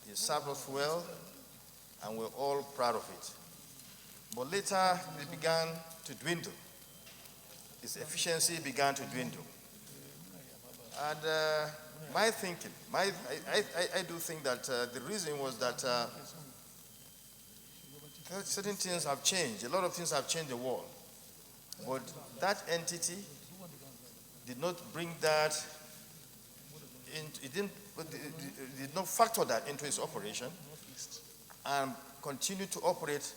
It served us well, and we're all proud of it. But later, it began to dwindle. Its efficiency began to dwindle. And my thinking, I do think that the reason was that certain things have changed. A lot of things have changed the world. But that entity did not bring that it did not factor that into its operation and continued to operate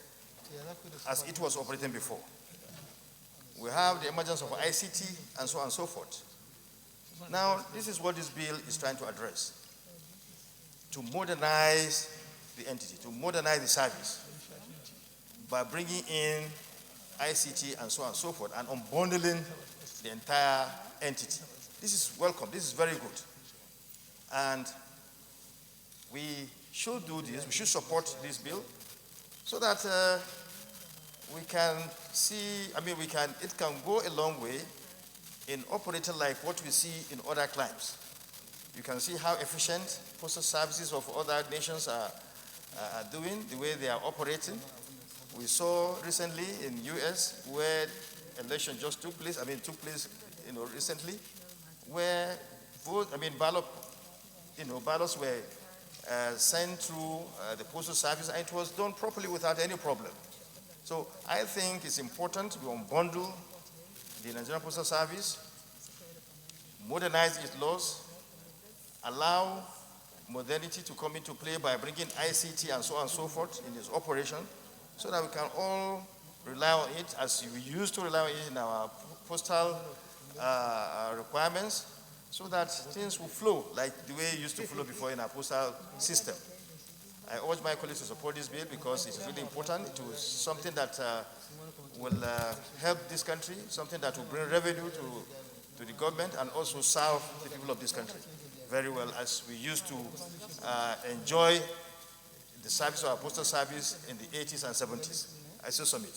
as it was operating before. We have the emergence of ICT and so on and so forth. Now, this is what this bill is trying to address: to modernize the entity, to modernize the service by bringing in ICT and so on and so forth, and unbundling the entire entity. This is welcome. This is very good. And we should do this. We should support this bill so that we can see, it can go a long way in operating like what we see in other climes. You can see how efficient postal services of other nations are doing, the way they are operating. We saw recently in US where election just took place, recently, where ballots were sent through the postal service, and it was done properly without any problem. So I think it's important to unbundle the Nigerian Postal Service, modernize its laws, allow modernity to come into play by bringing ICT and so on and so forth in its operation, so that we can all rely on it as we used to rely on it in our postal requirements, so that things will flow like the way it used to flow before in our postal system. I urge my colleagues to support this bill because it is really important. It was something that will help this country, something that will bring revenue to the government and also serve the people of this country very well, as we used to enjoy the service of our postal service in the 80s and 70s. I so submit.